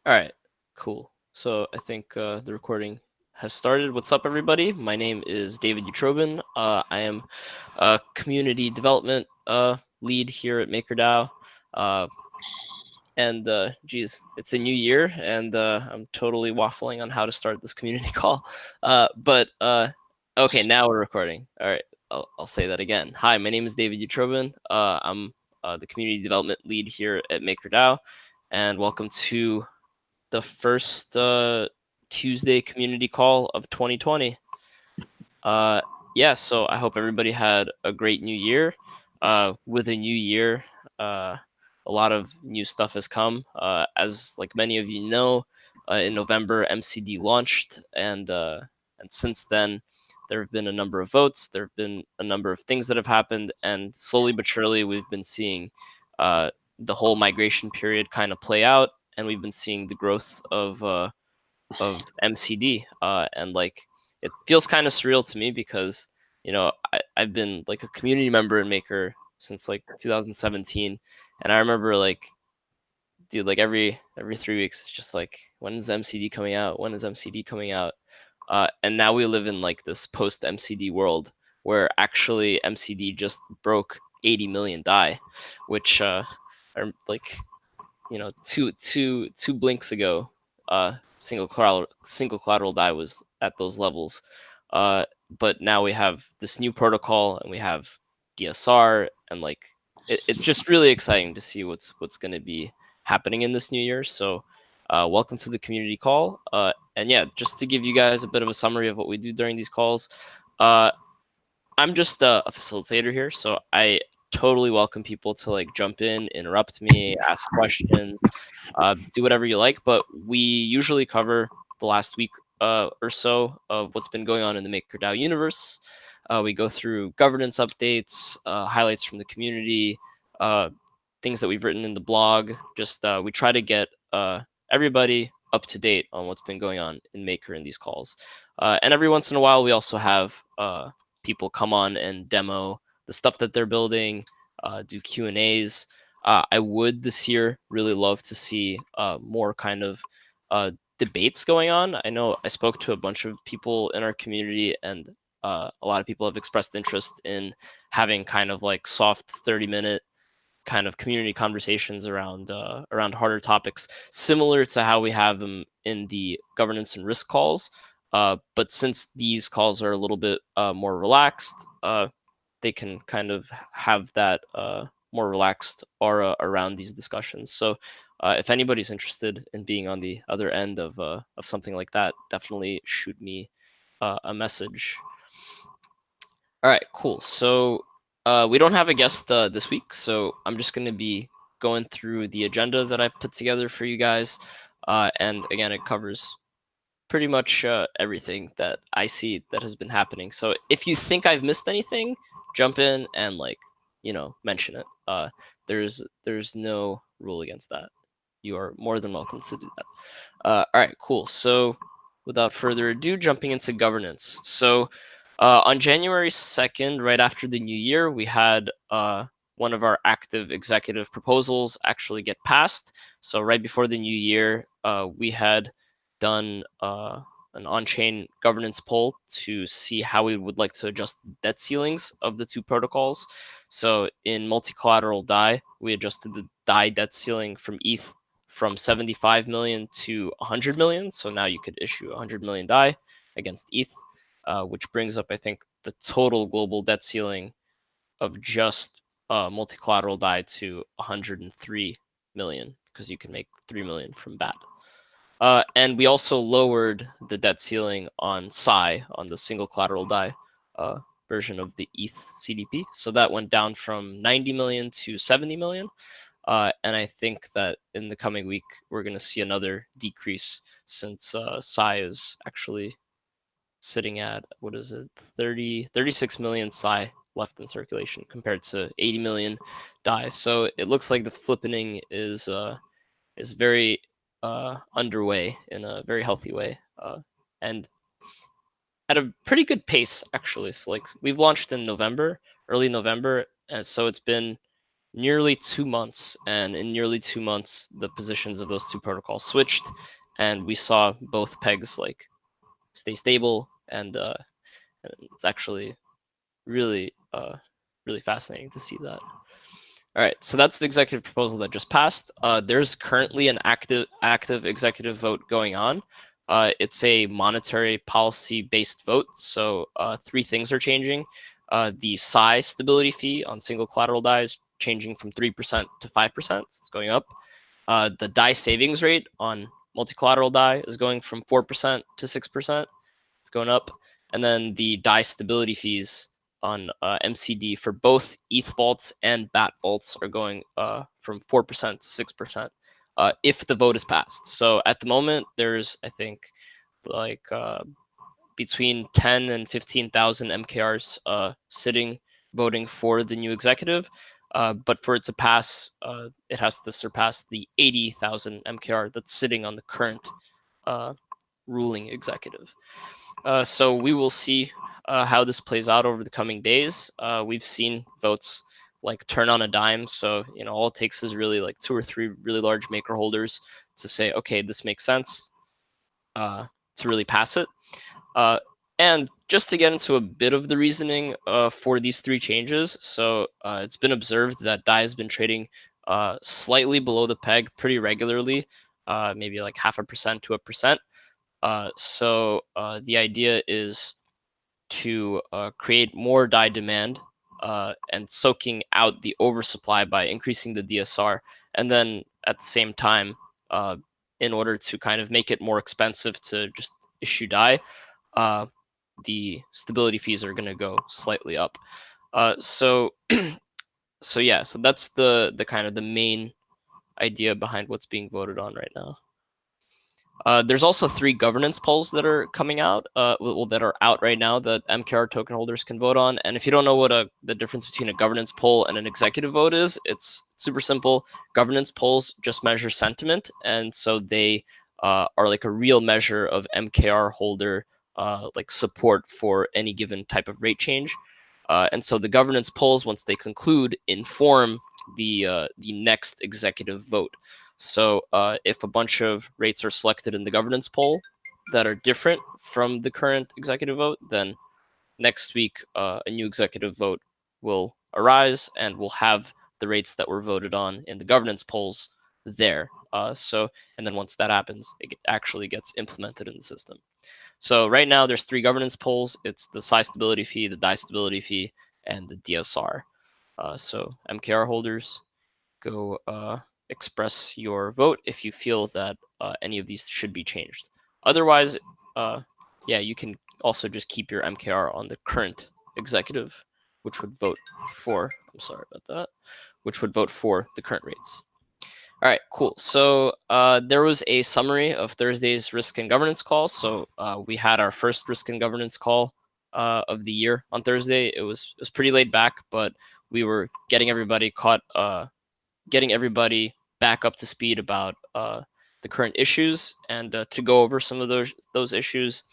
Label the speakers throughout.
Speaker 1: All right, cool. So I think the recording has started. What's up, everybody? My name is David Utrobin. I am a community development lead here at MakerDAO. And geez, it's a new year, and I'm totally waffling on how to start this community call. But okay, now we're recording. All right, I'll say that again. Hi, my name is David Utrobin. I'm the community development lead here at MakerDAO, and welcome to the first Tuesday community call of 2020. Yeah, so I hope everybody had a great new year. With a new year, a lot of new stuff has come. As like many of you know, in November MCD launched, and since then there have been a number of votes. There have been a number of things that have happened, and slowly but surely we've been seeing the whole migration period kind of play out, and we've been seeing the growth of MCD, and like it feels kind of surreal to me because I've been like a community member in Maker since like 2017, and I remember like, dude, like every 3 weeks it's just like, when is MCD coming out? When is MCD coming out? And now we live in like this post MCD world where actually MCD just broke 80 million DAI, which are like, two blinks ago, single collateral DAI was at those levels. But now we have this new protocol, and we have DSR, and like it's just really exciting to see what's going to be happening in this new year. So welcome to the community call. And yeah, just to give you guys a bit of a summary of what we do during these calls. I'm just a facilitator here, so I totally welcome people to like jump in, interrupt me, ask questions, do whatever you like. But we usually cover the last week or so of what's been going on in the MakerDAO universe. We go through governance updates, highlights from the community, things that we've written in the blog. Just we try to get everybody up to date on what's been going on in Maker in these calls. And every once in a while, we also have people come on and demo the stuff that they're building, do Q&As. I would this year really love to see more kind of debates going on. I know I spoke to a bunch of people in our community, and a lot of people have expressed interest in having kind of like soft 30-minute kind of community conversations around harder topics, similar to how we have them in the governance and risk calls. But since these calls are a little bit more relaxed, they can kind of have that more relaxed aura around these discussions. So if anybody's interested in being on the other end of something like that, definitely shoot me a message. All right, cool. So we don't have a guest this week, so I'm just going to be going through the agenda that I put together for you guys. And again, it covers pretty much everything that I see that has been happening. So if you think I've missed anything, jump in and like, mention it. There's no rule against that. You are more than welcome to do that. All right, cool. So without further ado, jumping into governance. So on January 2nd, right after the new year, we had one of our active executive proposals actually get passed. So right before the new year, we had done an on-chain governance poll to see how we would like to adjust debt ceilings of the two protocols. So in multi-collateral DAI, we adjusted the DAI debt ceiling from ETH from 75 million to 100 million. So now you could issue 100 million DAI against ETH, which brings up, I think, the total global debt ceiling of just multi-collateral DAI to 103 million, because you can make 3 million from BAT. And we also lowered the debt ceiling on Psi, on the single collateral DAI version of the ETH CDP. So that went down from 90 million to 70 million. And I think that in the coming week, we're going to see another decrease, since Psi is actually sitting at, 36 million Psi left in circulation compared to 80 million DAI. So it looks like the flippening is very underway in a very healthy way, and at a pretty good pace, actually. So like, we've launched in November, early November, and so it's been nearly 2 months, and in nearly 2 months, the positions of those two protocols switched, and we saw both pegs like stay stable, and it's actually really really fascinating to see that. All right, so that's the executive proposal that just passed. There's currently an active executive vote going on. It's a monetary policy-based vote, so 3 things are changing. The PSI stability fee on single collateral DAI is changing from 3% to 5%. It's going up. The DAI savings rate on multi-collateral DAI is going from 4% to 6%. It's going up. And then the DAI stability fees on MCD for both ETH vaults and BAT vaults are going from 4% to 6% if the vote is passed. So at the moment, there's, I think, like between 10 and 15,000 MKRs sitting voting for the new executive. But for it to pass, it has to surpass the 80,000 MKR that's sitting on the current ruling executive. So we will see how this plays out over the coming days. We've seen votes like turn on a dime. So, all it takes is really like 2 or 3 really large maker holders to say, okay, this makes sense, to really pass it. And just to get into a bit of the reasoning for these 3 changes. So it's been observed that DAI has been trading slightly below the peg pretty regularly, maybe like 0.5% to 1%. So the idea is to create more DAI demand and soaking out the oversupply by increasing the DSR. And then at the same time, in order to kind of make it more expensive to just issue DAI, the stability fees are going to go slightly up. So yeah, so that's the kind of the main idea behind what's being voted on right now. There's also 3 governance polls that are coming out, that are out right now that MKR token holders can vote on. And if you don't know what the difference between a governance poll and an executive vote is, it's super simple. Governance polls just measure sentiment, and so they are like a real measure of MKR holder like support for any given type of rate change. And so the governance polls, once they conclude, inform the next executive vote. So if a bunch of rates are selected in the governance poll that are different from the current executive vote, then next week a new executive vote will arise and we'll have the rates that were voted on in the governance polls there. And then once that happens, it actually gets implemented in the system. So right now there's 3 governance polls. It's the PSI stability fee, the DAI stability fee, and the DSR. So MKR holders, go express your vote if you feel that any of these should be changed. Otherwise, yeah, you can also just keep your MKR on the current executive, which would vote for, I'm sorry about that, which would vote for the current rates. All right, cool. So there was a summary of Thursday's risk and governance call. So we had our first risk and governance call of the year on Thursday. It was pretty laid back, but we were getting everybody back up to speed about the current issues. And to go over some of those issues,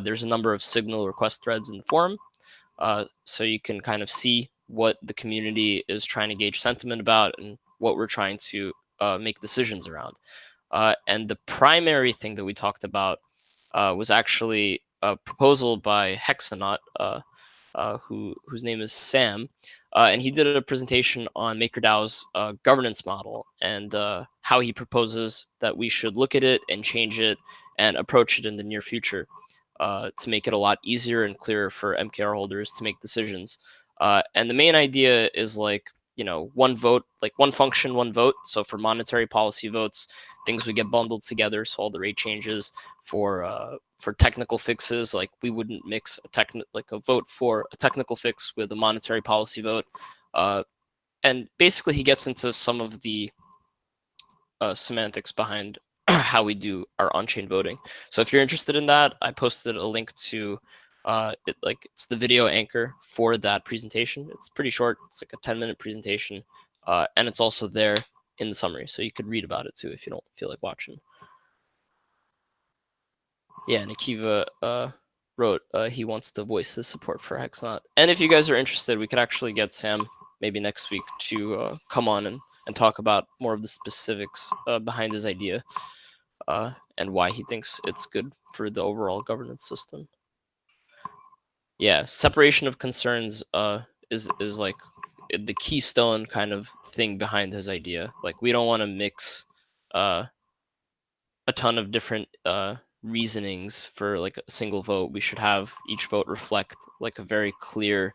Speaker 1: there's a number of Signal request threads in the forum, so you can kind of see what the community is trying to gauge sentiment about and what we're trying to make decisions around. And the primary thing that we talked about was actually a proposal by Hexanaut, whose name is Sam, and he did a presentation on MakerDAO's governance model and how he proposes that we should look at it and change it and approach it in the near future to make it a lot easier and clearer for MKR holders to make decisions. And the main idea is like, one vote, like one function, one vote. So for monetary policy votes, things would get bundled together. So all the rate changes for technical fixes, like we wouldn't mix a vote for a technical fix with a monetary policy vote. And basically he gets into some of the semantics behind how we do our on-chain voting. So if you're interested in that, I posted a link to it's the video anchor for that presentation. It's pretty short. It's like a 10-minute presentation, and it's also there in the summary, so you could read about it too if you don't feel like watching. Yeah, and Akiva wrote he wants to voice his support for Hexanaut. And if you guys are interested, we could actually get Sam maybe next week to come on and talk about more of the specifics behind his idea and why he thinks it's good for the overall governance system. Yeah, separation of concerns is like the keystone kind of thing behind his idea. Like, we don't want to mix a ton of different reasonings for like a single vote. We should have each vote reflect like a very clear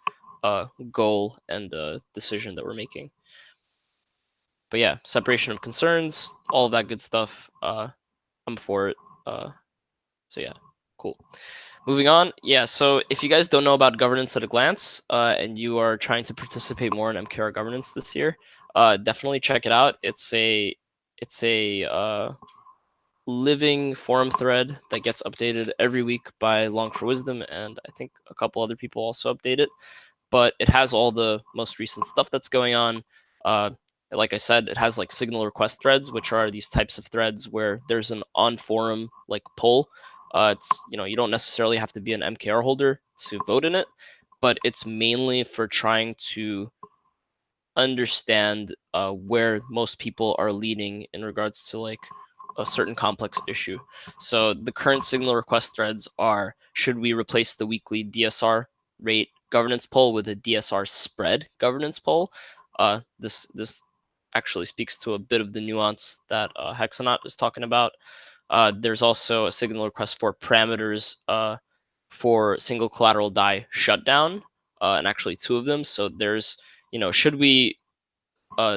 Speaker 1: goal and decision that we're making. But yeah, separation of concerns, all of that good stuff. I'm for it. So yeah, cool. Moving on. Yeah, so if you guys don't know about governance at a glance, and you are trying to participate more in MKR governance this year, definitely check it out. It's a living forum thread that gets updated every week by Long for Wisdom, and I think a couple other people also update it. But it has all the most recent stuff that's going on. Like I said, it has like signal request threads, which are these types of threads where there's an on forum like poll. It's, you don't necessarily have to be an MKR holder to vote in it, but it's mainly for trying to understand where most people are leaning in regards to like a certain complex issue. So the current signal request threads are: should we replace the weekly DSR rate governance poll with a DSR spread governance poll? This actually speaks to a bit of the nuance that Hexonaut is talking about. There's also a signal request for parameters for single collateral DAI shutdown, and actually two of them. So there's, should we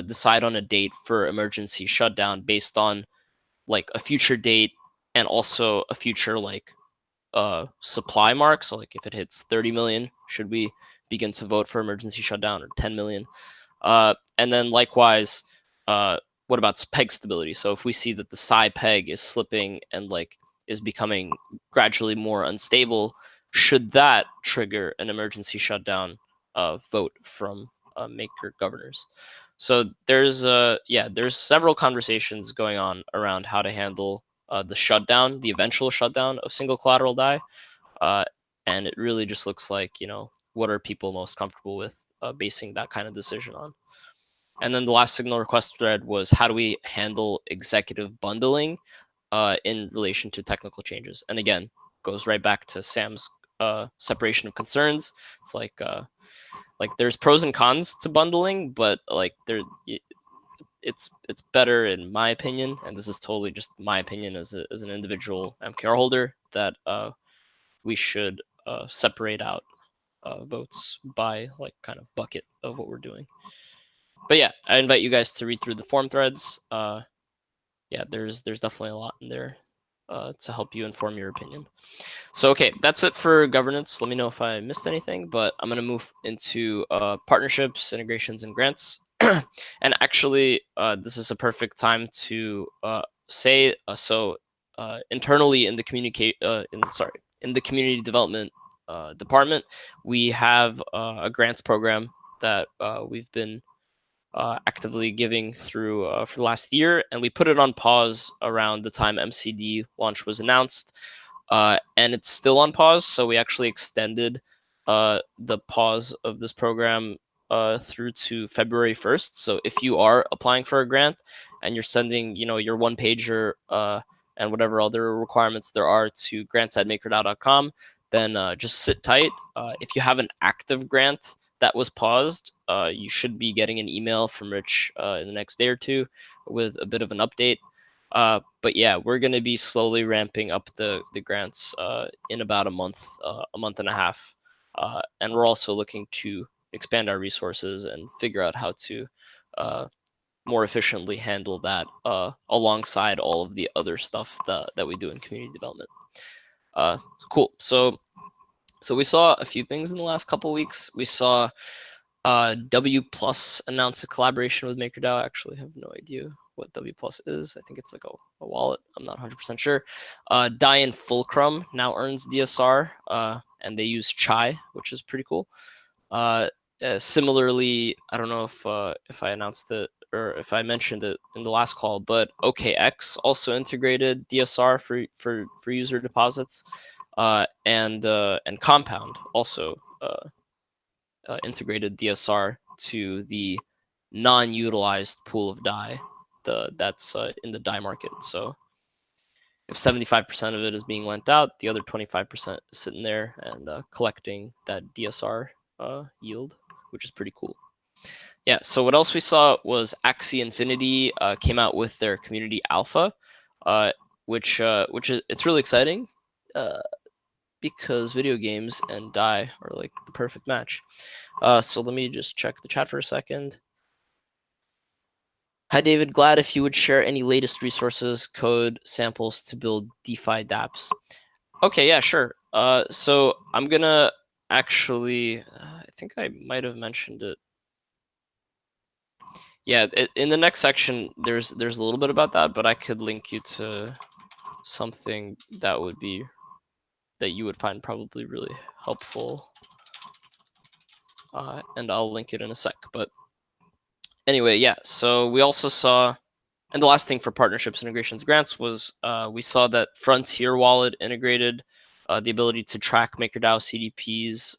Speaker 1: decide on a date for emergency shutdown based on like a future date and also a future like supply mark? So like if it hits 30 million, should we begin to vote for emergency shutdown, or 10 million? And then likewise, what about peg stability? So if we see that the psi peg is slipping and like is becoming gradually more unstable, should that trigger an emergency shutdown vote from maker governors? So there's several conversations going on around how to handle the shutdown, the eventual shutdown of single collateral DAI, and it really just looks like, what are people most comfortable with basing that kind of decision on. And then the last signal request thread was: how do we handle executive bundling in relation to technical changes? And again, goes right back to Sam's separation of concerns. It's like there's pros and cons to bundling, but like it's better, in my opinion, and this is totally just my opinion as an individual MKR holder, that we should separate out votes by like kind of bucket of what we're doing. But yeah, I invite you guys to read through the forum threads. Yeah, there's definitely a lot in there to help you inform your opinion. So okay, that's it for governance. Let me know if I missed anything, but I'm gonna move into partnerships, integrations, and grants. And actually, this is a perfect time to say internally in the in the community development department, we have a grants program that we've been actively giving through for the last year, and we put it on pause around the time MCD launch was announced, and it's still on pause. So we actually extended the pause of this program through to February 1st. So if you are applying for a grant and you're sending, your one pager and whatever other requirements there are to grants@makerdao.com, then just sit tight. If you have an active grant that was paused, you should be getting an email from Rich in the next day or two with a bit of an update. But yeah, we're going to be slowly ramping up the grants in about a month and a half. And we're also looking to expand our resources and figure out how to more efficiently handle that alongside all of the other stuff that we do in community development. Cool. So we saw a few things in the last couple weeks. We saw W Plus announce a collaboration with MakerDAO. I actually have no idea what W Plus is. I think it's like a wallet. I'm not 100% sure. DAI and Fulcrum now earns DSR, and they use Chai, which is pretty cool. Similarly, I don't know if I announced it or if I mentioned it in the last call, but OKX also integrated DSR for user deposits, and Compound also integrated DSR to the non-utilized pool of DAI that's in the DAI market. So if 75% of it is being lent out, the other 25% is sitting there and collecting that DSR yield, which is pretty cool. Yeah, so what else we saw was Axie Infinity came out with their community alpha, which is it's really exciting because video games and DAI are like the perfect match. So let me just check the chat for a second. Hi, David. Glad if you would share any latest resources, code, samples to build DeFi dApps. Okay, yeah, sure. So I'm gonna actually, I think I might have mentioned it. Yeah, in the next section, there's a little bit about that, but I could link you to something that you would find probably really helpful, and I'll link it in a sec. But anyway, yeah. So we also saw. And the last thing for partnerships, integrations, grants was we saw that Frontier Wallet integrated the ability to track MakerDAO CDPs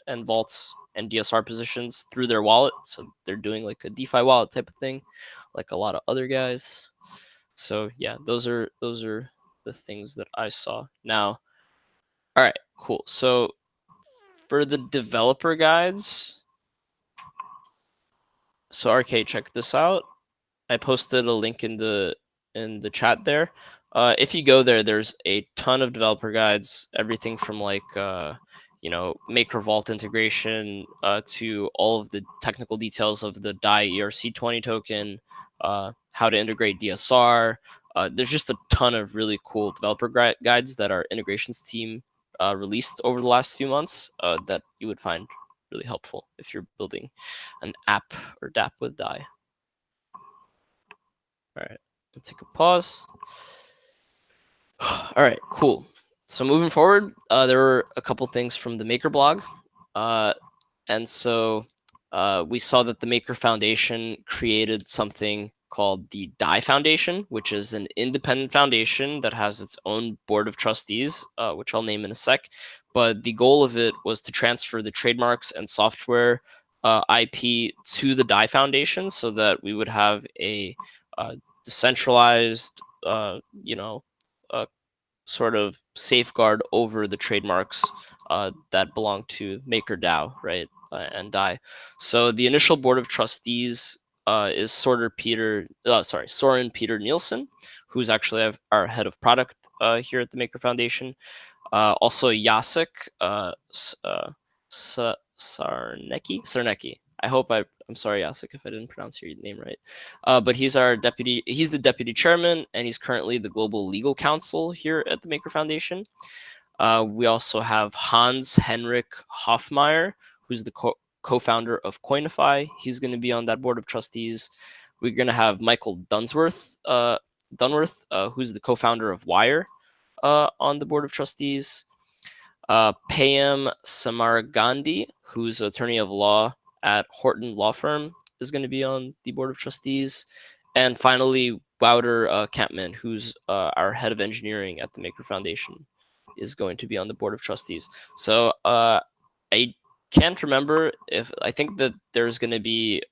Speaker 1: and vaults and DSR positions through their wallet. So they're doing like a DeFi wallet type of thing, like a lot of other guys. So yeah, those are the things that I saw. Now, all right, cool. So for the developer guides, so RK, check this out. I posted a link in the chat there. If you go there, there's a ton of developer guides, everything from like Maker Vault integration to all of the technical details of the DAI ERC20 token, how to integrate DSR. There's just a ton of really cool developer guides that our integrations team released over the last few months that you would find really helpful if you're building an app or dApp with DAI. All right, let's take a pause. All right, cool. So moving forward, there were a couple things from the Maker blog. And so we saw that the Maker Foundation created something called the DAI Foundation, which is an independent foundation that has its own board of trustees, which I'll name in a sec. But the goal of it was to transfer the trademarks and software IP to the DAI Foundation so that we would have a decentralized, sort of safeguard over the trademarks that belong to MakerDAO, right, and DAI. So the initial board of trustees is Soren Peter Nielsen, who's actually our head of product here at the Maker Foundation. Also Jacek Sarnecki. I hope I'm sorry, Jacek, if I didn't pronounce your name right. But he's the deputy chairman, and he's currently the global legal counsel here at the Maker Foundation. We also have Hans Henrik Hofmeier, who's the co-founder of Coinify. He's going to be on that board of trustees. We're going to have Michael Dunworth, who's the co-founder of Wire, on the board of trustees. Payam Samaragandhi, who's attorney of law at Horton Law Firm, is going to be on the board of trustees. And finally, Wouter Kampman, who's our head of engineering at the Maker Foundation, is going to be on the board of trustees. So I can't remember I think that there's going to be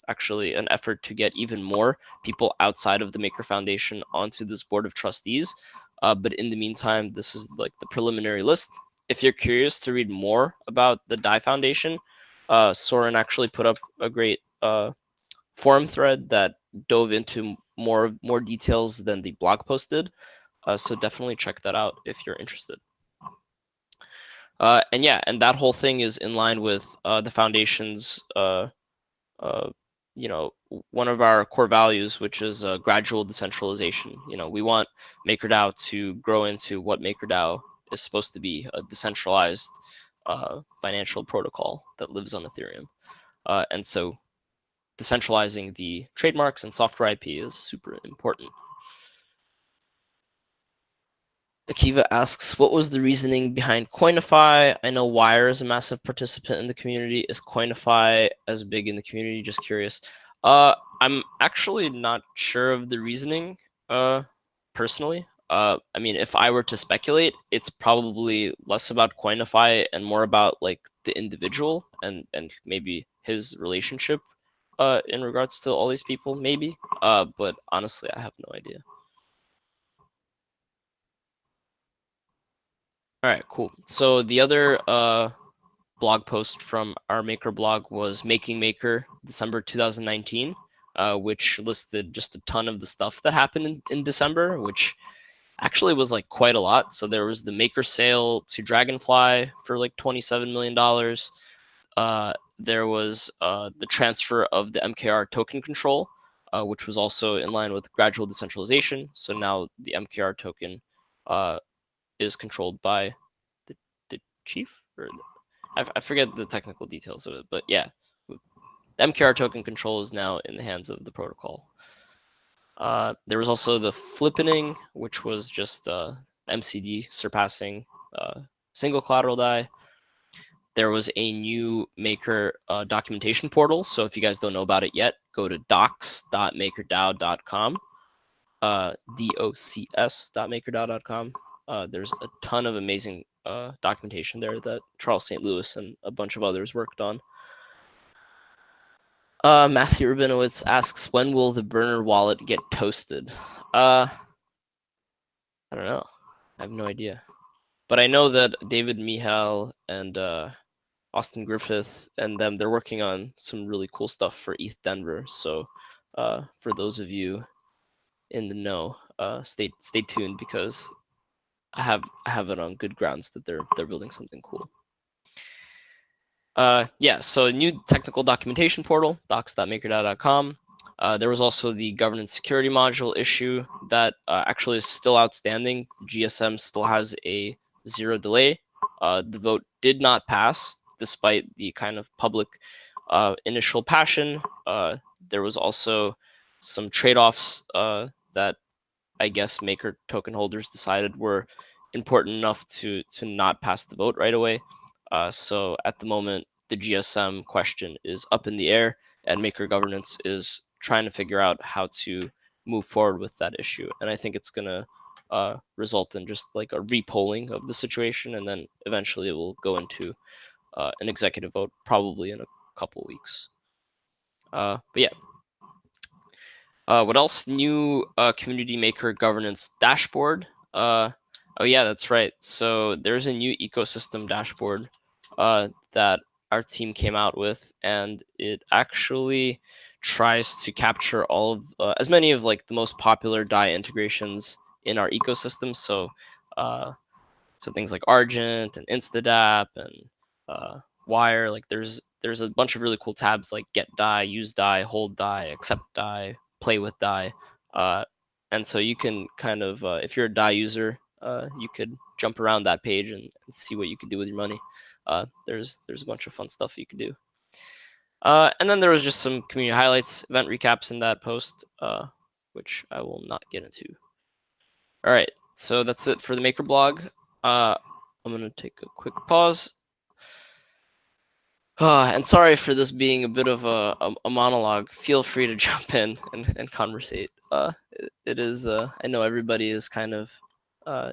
Speaker 1: actually an effort to get even more people outside of the Maker Foundation onto this board of trustees. But in the meantime, this is like the preliminary list. If you're curious to read more about the DAI Foundation, Soren actually put up a great forum thread that dove into more details than the blog posted. So definitely check that out if you're interested. And that whole thing is in line with the foundation's, one of our core values, which is gradual decentralization. We want MakerDAO to grow into what MakerDAO is supposed to be, a decentralized financial protocol that lives on Ethereum. And so decentralizing the trademarks and software IP is super important. Akiva asks, what was the reasoning behind Coinify? I know Wire is a massive participant in the community. Is Coinify as big in the community? Just curious. I'm actually not sure of the reasoning, personally. I mean, if I were to speculate, it's probably less about Coinify and more about like the individual and maybe his relationship in regards to all these people, maybe. But honestly, I have no idea. All right, cool. So the other blog post from our Maker blog was Making Maker, December 2019, which listed just a ton of the stuff that happened in December, which actually was like quite a lot. So there was the Maker sale to Dragonfly for like $27 million. There was the transfer of the MKR token control, which was also in line with gradual decentralization. So now the MKR token is controlled by the chief, or I forget the technical details of it, but yeah, the MKR token control is now in the hands of the protocol. There was also the flippening, which was just MCD surpassing single collateral DAI. There was a new Maker documentation portal. So if you guys don't know about it yet, go to docs.makerdao.com, docs.makerdao.com. There's a ton of amazing documentation there that Charles St. Louis and a bunch of others worked on. Matthew Rabinowitz asks, when will the Berner wallet get toasted? I don't know. I have no idea. But I know that David Mihal and Austin Griffith and them, they're working on some really cool stuff for ETH Denver. So for those of you in the know, stay tuned, because I have it on good grounds that they're building something cool. Yeah, so new technical documentation portal, docs.makerdao.com. There was also the governance security module issue that actually is still outstanding. GSM still has a 0 delay. The vote did not pass despite the kind of public initial passion. There was also some trade-offs that I guess Maker token holders decided were important enough to not pass the vote right away. So at the moment, the GSM question is up in the air, and Maker governance is trying to figure out how to move forward with that issue. And I think it's going to result in just like a repolling of the situation, and then eventually it will go into an executive vote, probably in a couple weeks. But yeah. What else? New community maker governance dashboard. Oh yeah, that's right. So there's a new ecosystem dashboard that our team came out with, and it actually tries to capture all of as many of like the most popular DAI integrations in our ecosystem. So things like Argent and Instadap and Wire. Like there's a bunch of really cool tabs like Get DAI, Use DAI, Hold DAI, Accept DAI, Play with DAI. And so you can kind of, if you're a DAI user, you could jump around that page and see what you could do with your money. There's a bunch of fun stuff you could do. And then there was just some community highlights, event recaps in that post, which I will not get into. All right, so that's it for the Maker blog. I'm going to take a quick pause. And sorry for this being a bit of a monologue. Feel free to jump in and conversate. It is, I know everybody is kind of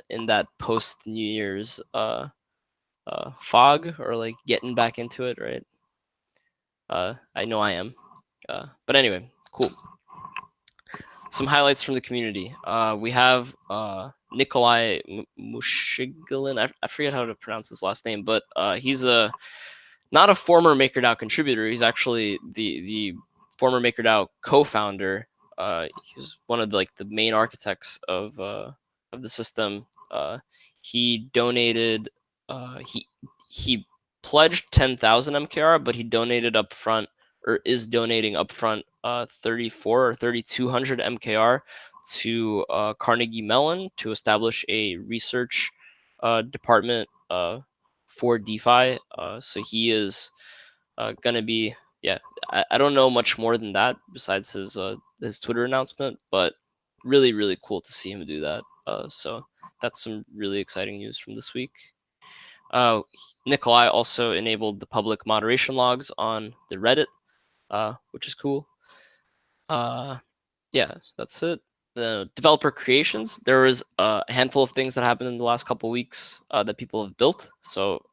Speaker 1: in that post New Year's fog, or like getting back into it, right? I know I am. But anyway, cool. Some highlights from the community. We have Nikolai Mushigilin. I forget how to pronounce his last name, but he's not a former MakerDAO contributor. He's actually the former MakerDAO co-founder. He's one of the main architects of the system. He donated. He pledged 10,000 MKR, but he donated up front, or is donating upfront 34 or 3,200 MKR to Carnegie Mellon to establish a research department for DeFi. So he is going to be, yeah, I don't know much more than that besides his Twitter announcement, but really, really cool to see him do that. So that's some really exciting news from this week. Nikolai also enabled the public moderation logs on the Reddit, which is cool. Yeah, that's it. The developer creations, there was a handful of things that happened in the last couple weeks that people have built. So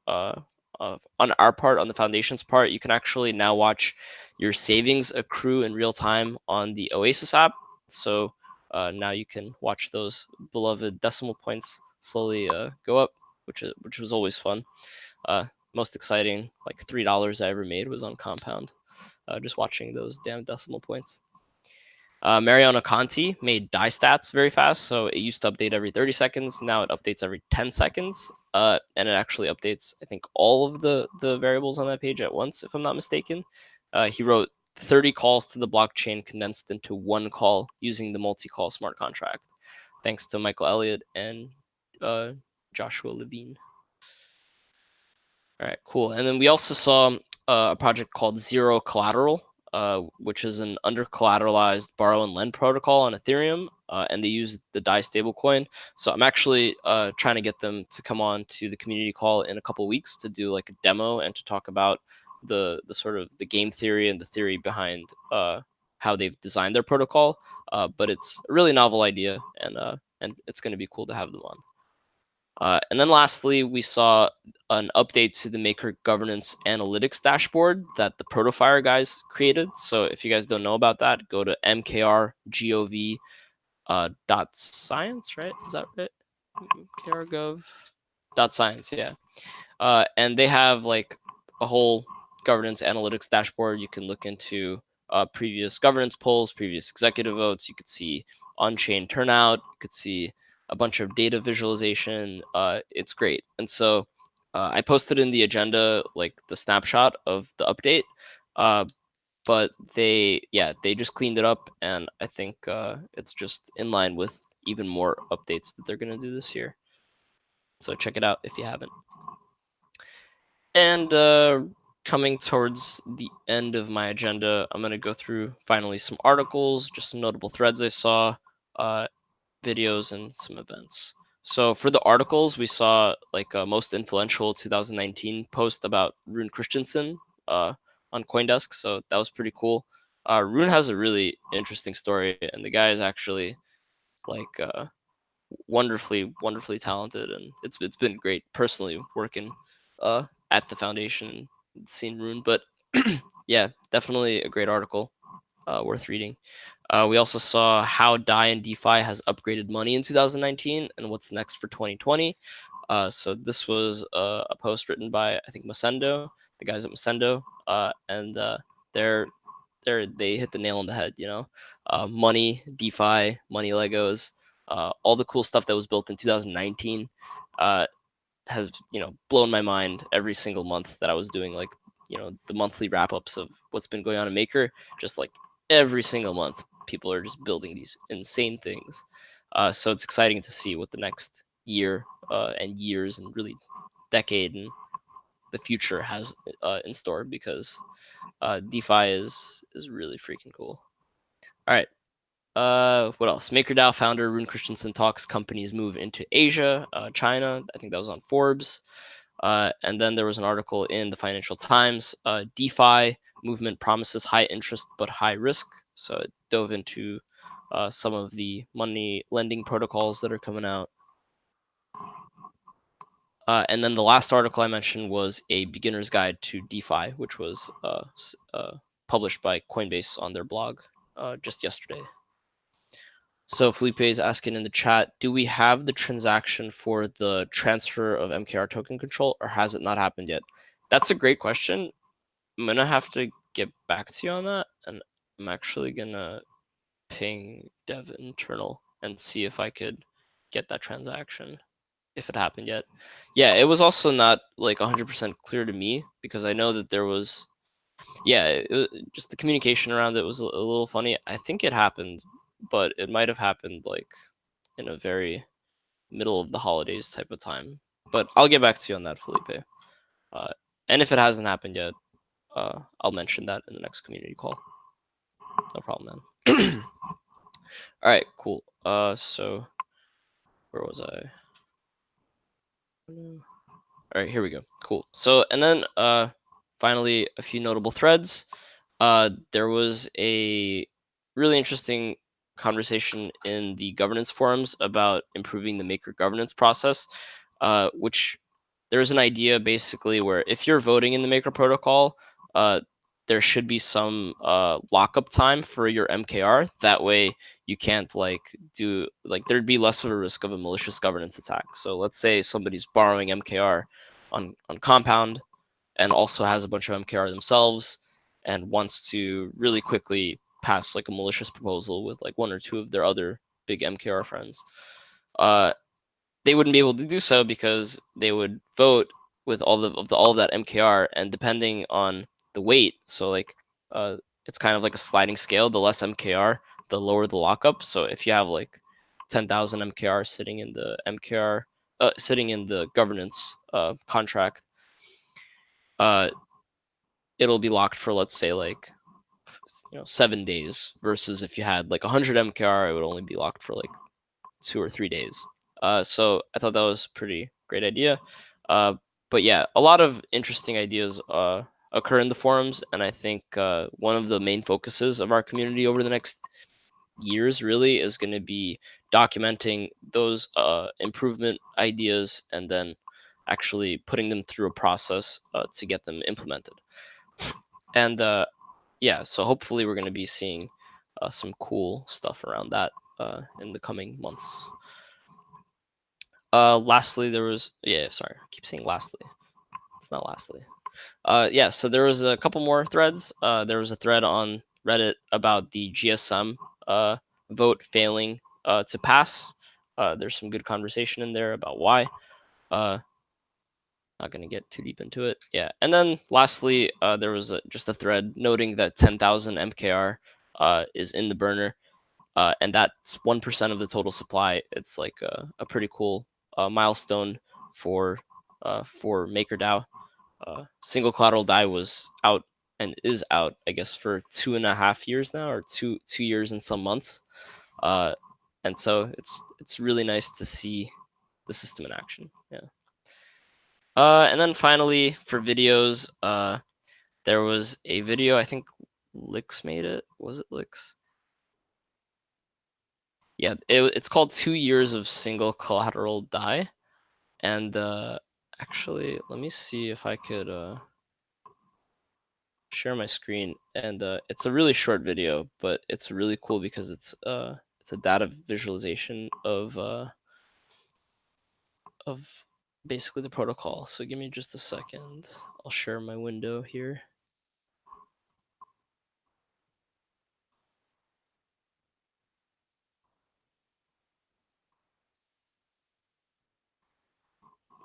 Speaker 1: on our part, on the foundation's part, you can actually now watch your savings accrue in real time on the Oasis app. So now you can watch those beloved decimal points slowly go up, which was always fun. Most exciting, like $3 I ever made was on Compound, just watching those damn decimal points. Mariano Conti made die stats very fast, so it used to update every 30 seconds. Now it updates every 10 seconds, and it actually updates, I think, all of the variables on that page at once, if I'm not mistaken. He wrote 30 calls to the blockchain condensed into one call using the multi-call smart contract, thanks to Michael Elliott and Joshua Levine. All right, cool. And then we also saw a project called Zero Collateral, which is an under-collateralized borrow and lend protocol on Ethereum, and they use the DAI stablecoin. So I'm actually trying to get them to come on to the community call in a couple weeks to do like a demo and to talk about the sort of the game theory and the theory behind how they've designed their protocol. But it's a really novel idea, and it's going to be cool to have them on. And then lastly, we saw an update to the Maker Governance Analytics dashboard that the Protofire guys created. So if you guys don't know about that, go to mkrgov .science, right? Is that right? mkrgov.science, yeah. And they have like a whole governance analytics dashboard. You can look into previous governance polls, previous executive votes. You could see on-chain turnout. You could see a bunch of data visualization. It's great. And so I posted in the agenda like the snapshot of the update. But they just cleaned it up, and I think it's just in line with even more updates that they're going to do this year. So check it out if you haven't. And coming towards the end of my agenda, I'm going to go through finally some articles, just some notable threads I saw, videos, and some events. So for the articles, we saw like a most influential 2019 post about Rune Christensen on CoinDesk. So that was pretty cool. Rune has a really interesting story, and the guy is actually like wonderfully talented, and it's been great personally working at the foundation and seeing Rune. But yeah, definitely a great article, worth reading. We also saw how DAI and DeFi has upgraded money in 2019 and what's next for 2020. So this was a post written by, I think, Masendo, the guys at Masendo, and they hit the nail on the head. Money, DeFi, money Legos, all the cool stuff that was built in 2019 has blown my mind every single month that I was doing like the monthly wrap ups of what's been going on in Maker. Just like every single month, people are just building these insane things. So it's exciting to see what the next year and years and really decade and the future has in store, because DeFi is really freaking cool. All right. What else? MakerDAO founder Rune Christensen talks companies move into Asia, China. I think that was on Forbes. And then there was an article in the Financial Times. DeFi movement promises high interest but high risk. So it dove into some of the money lending protocols that are coming out. And then the last article I mentioned was a beginner's guide to DeFi, which was published by Coinbase on their blog just yesterday. So Felipe is asking in the chat, do we have the transaction for the transfer of MKR token control, or has it not happened yet? That's a great question. I'm going to have to get back to you on that, and I'm actually going to ping dev internal and see if I could get that transaction, if it happened yet. Yeah, it was also not like 100% clear to me, because I know that there was, just the communication around it was a little funny. I think it happened, but it might have happened like in a very middle of the holidays type of time. But I'll get back to you on that, Felipe. And if it hasn't happened yet, I'll mention that in the next community call. No problem, man. All right, cool. So where was I? All right, here we go. Cool. So, and then finally, a few notable threads. There was a really interesting conversation in the governance forums about improving the Maker governance process, which there's an idea basically where if you're voting in the Maker protocol, there should be some lockup time for your MKR. That way you can't there'd be less of a risk of a malicious governance attack. So let's say somebody's borrowing MKR on Compound and also has a bunch of MKR themselves and wants to really quickly pass like a malicious proposal with like one or two of their other big MKR friends. They wouldn't be able to do so because they would vote with all of that MKR, and depending on the weight, so like it's kind of like a sliding scale. The less MKR, the lower the lockup. So if you have like 10,000 MKR sitting in the governance contract, it'll be locked for, let's say, like 7 days, versus if you had like 100 MKR, it would only be locked for like 2 or 3 days. So I thought that was a pretty great idea. But yeah, a lot of interesting ideas occur in the forums, and I think one of the main focuses of our community over the next years really is going to be documenting those improvement ideas and then actually putting them through a process to get them implemented. And yeah, so hopefully we're going to be seeing some cool stuff around that in the coming months. Lastly, there was sorry, I keep saying lastly. It's not lastly. Yeah, so there was a couple more threads. There was a thread on Reddit about the GSM vote failing to pass. There's some good conversation in there about why. Not going to get too deep into it. Yeah, and then lastly, there was just a thread noting that 10,000 MKR is in the Berner, and that's 1% of the total supply. It's like a pretty cool milestone for MakerDAO. Single collateral DAI was out and is out, I guess, for 2.5 years now, or two years and some months. And so it's really nice to see the system in action. Yeah. And then finally, for videos, there was a video. I think Lix made it. Was it Lix? Yeah, it's called 2 Years of Single Collateral DAI. And actually, let me see if I could share my screen. And it's a really short video, but it's really cool because it's a data visualization of basically the protocol. So give me just a second. I'll share my window here.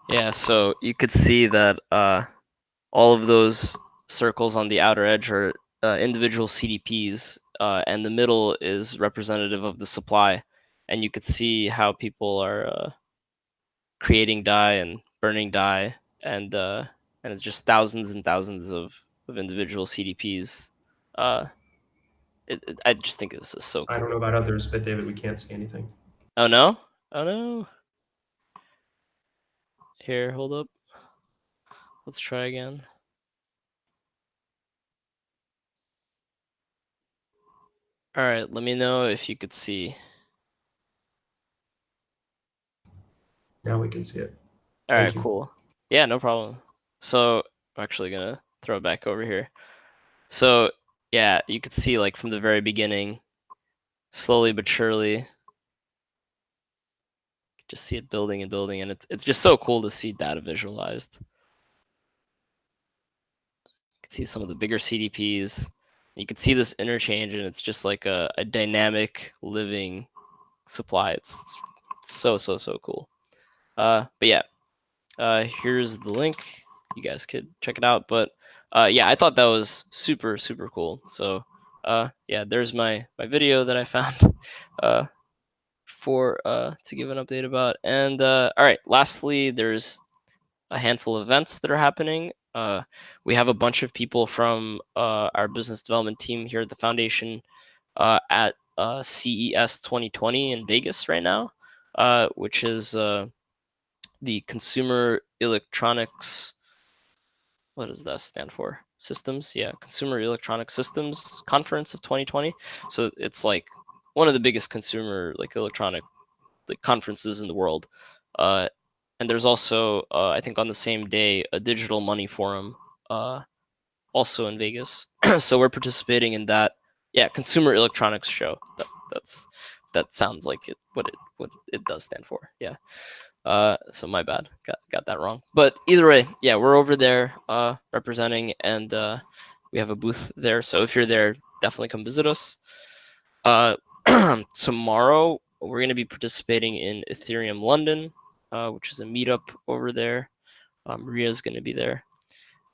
Speaker 1: Yeah, so you could see that all of those circles on the outer edge are individual CDPs, and the middle is representative of the supply. And you could see how people are creating DAI and burning DAI, and it's just thousands and thousands of individual CDPs. I just think this is so cool.
Speaker 2: I don't know about others, but David, we can't see anything.
Speaker 1: Oh no! Oh no! Here, hold up. Let's try again. All right, let me know if you could see.
Speaker 2: Now we can see it.
Speaker 1: All
Speaker 2: Thank
Speaker 1: right,
Speaker 2: you.
Speaker 1: cool. Yeah, no problem. So I'm actually gonna throw it back over here. So yeah, you could see like from the very beginning, slowly but surely, just see it building and building, and it's just so cool to see data visualized. You can see some of the bigger CDPs. You can see this interchange, and it's just like a dynamic living supply. It's so cool. But yeah, here's the link. You guys could check it out. But yeah, I thought that was super cool. So yeah, there's my video that I found for to give an update about. And all right, lastly, there's a handful of events that are happening. We have a bunch of people from our business development team here at the foundation at CES 2020 in Vegas right now, which is the Consumer Electronics. What does that stand for? Systems, yeah, Consumer Electronic Systems Conference of 2020. So it's like one of the biggest consumer like electronic like conferences in the world. And there's also, I think on the same day, a digital money forum, also in Vegas. So we're participating in that. Yeah, Consumer Electronics Show. That sounds like what it does stand for. Yeah. So my bad, got that wrong. But either way, yeah, we're over there representing, and we have a booth there. So if you're there, definitely come visit us. Tomorrow we're going to be participating in Ethereum London, which is a meetup over there. Maria's going to be there.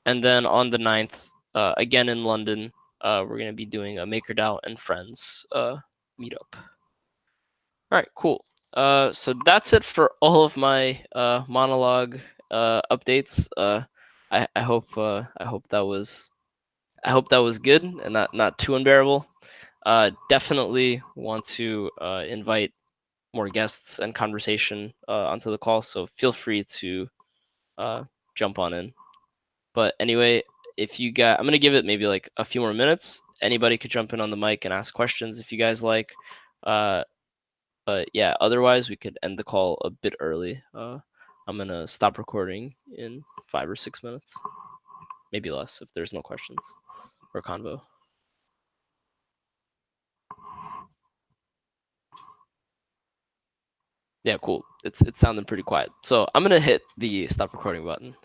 Speaker 1: And then on the 9th, again in London, we're going to be doing a MakerDAO and Friends meetup. All right, cool. So that's it for all of my monologue updates. I hope that was good and not too unbearable. Definitely want to invite more guests and conversation onto the call. So feel free to jump on in. But anyway, if you got, I'm gonna give it maybe like a few more minutes. Anybody could jump in on the mic and ask questions if you guys like. But yeah, otherwise we could end the call a bit early. I'm gonna stop recording in 5 or 6 minutes, maybe less if there's no questions or convo. Yeah, cool. It's sounding pretty quiet. So I'm gonna hit the stop recording button.